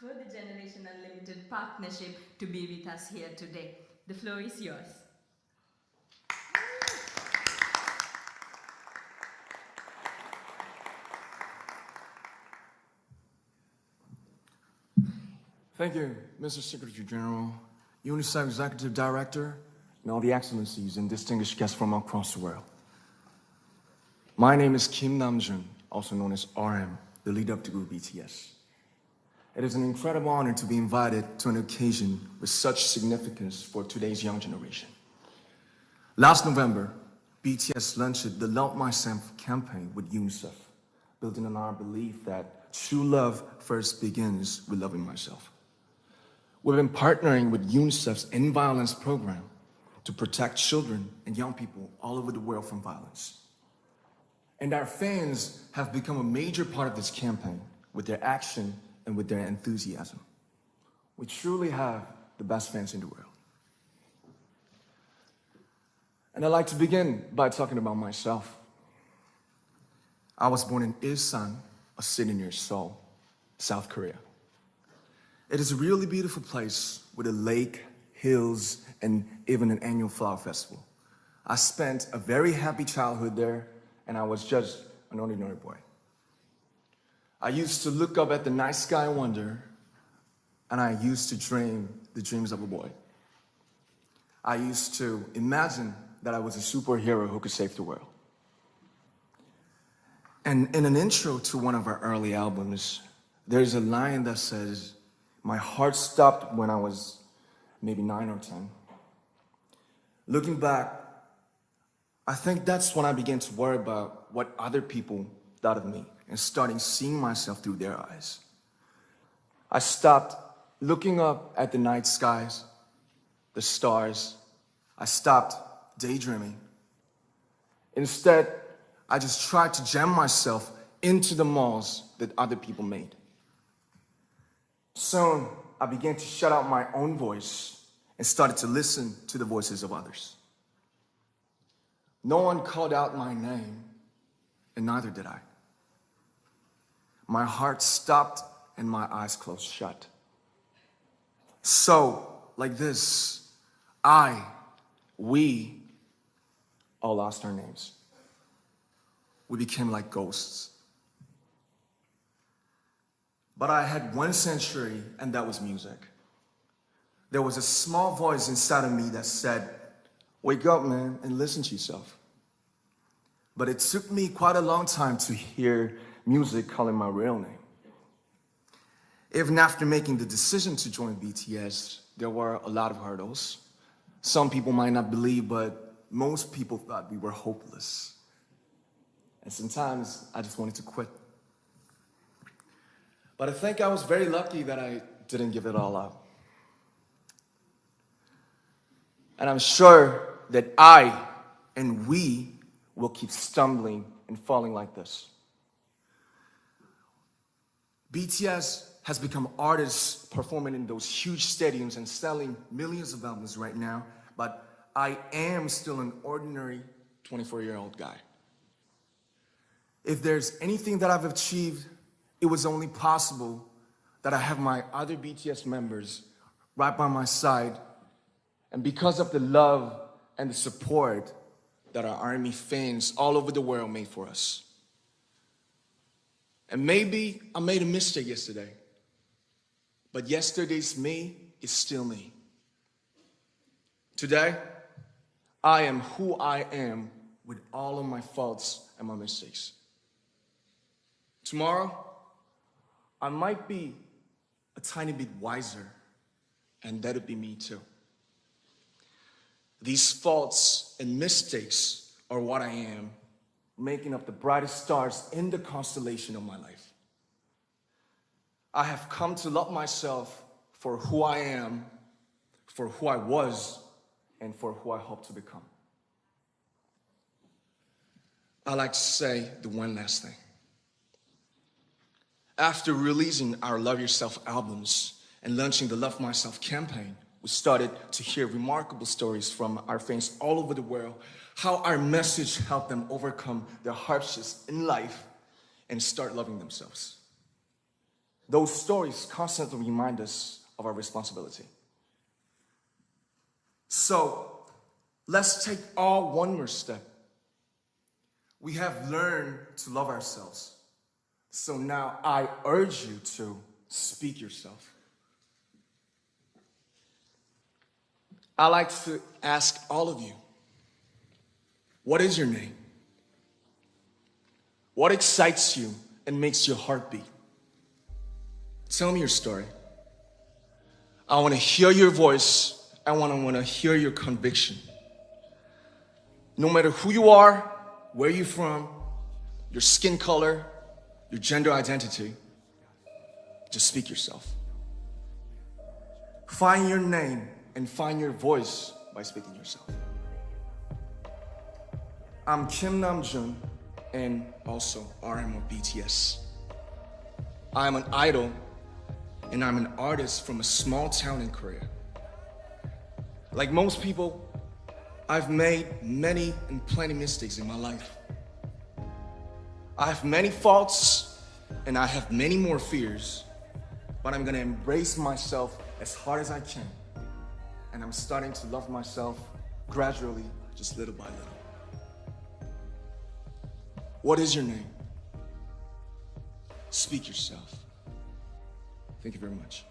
for the Generation Unlimited partnership to be with us here today. The floor is yours. Thank you, Mr. Secretary General, UNICEF Executive Director, and all the excellencies and distinguished guests from across the world. My name is Kim Namjoon, also known as RM, the leader of the group BTS. It is an incredible honor to be invited to an occasion with such significance for today's young generation. Last November, BTS launched the Love Myself campaign with UNICEF, building on our belief that true love first begins with loving myself. We've been partnering with UNICEF's End Violence program to protect children and young people all over the world from violence. And our fans have become a major part of this campaign with their action and with their enthusiasm. We truly have the best fans in the world. And I'd like to begin by talking about myself. I was born in Ilsan, a city near Seoul, South Korea. It is a really beautiful place with a lake, hills, and even an annual flower festival. I spent a very happy childhood there, and I was just an ordinary boy. I used to look up at the night sky and wonder, and I used to dream the dreams of a boy. I used to imagine that I was a superhero who could save the world. And in an intro to one of our early albums, there's a line that says, "My heart stopped when I was maybe 9 or 10. Looking back, I think that's when I began to worry about what other people thought of me and starting seeing myself through their eyes. I stopped looking up at the night skies, the stars. I stopped daydreaming. Instead, I just tried to jam myself into the malls that other people made. Soon, I began to shut out my own voice and started to listen to the voices of others. No one called out my name, and neither did I. My heart stopped and my eyes closed shut. So, like this, we all lost our names. We became like ghosts. But I had one sanctuary, and that was music. There was a small voice inside of me that said, "Wake up, man, and listen to yourself." But it took me quite a long time to hear music calling my real name. Even after making the decision to join BTS, there were a lot of hurdles. Some people might not believe, but most people thought we were hopeless. And sometimes I just wanted to quit. But I think I was very lucky that I didn't give it all up. And I'm sure that I and we will keep stumbling and falling like this. BTS has become artists performing in those huge stadiums and selling millions of albums right now, but I am still an ordinary 24-year-old guy. If there's anything that I've achieved, it was only possible that I have my other BTS members right by my side, and because of the love and the support that our ARMY fans all over the world made for us. And maybe I made a mistake yesterday, but yesterday's me is still me. Today, I am who I am with all of my faults and my mistakes. Tomorrow, I might be a tiny bit wiser, and that'll be me too. These faults and mistakes are what I am, making up the brightest stars in the constellation of my life. I have come to love myself for who I am, for who I was, and for who I hope to become. I like to say the one last thing. After releasing our Love Yourself albums and launching the Love Myself campaign, we started to hear remarkable stories from our fans all over the world, how our message helped them overcome their hardships in life and start loving themselves. Those stories constantly remind us of our responsibility. So let's take all one more step. We have learned to love ourselves. So now I urge you to speak yourself. I'd like to ask all of you, what is your name? What excites you and makes your heart beat? Tell me your story. I want to hear your voice. I want to hear your conviction. No matter who you are, where you're from, your skin color, your gender identity, just speak yourself. Find your name and find your voice by speaking yourself. I'm Kim Namjoon and also RM of BTS. I'm an idol and I'm an artist from a small town in Korea. Like most people, I've made many and plenty mistakes in my life. I have many faults and I have many more fears, but I'm gonna embrace myself as hard as I can. And I'm starting to love myself gradually, just little by little. What is your name? Speak yourself. Thank you very much.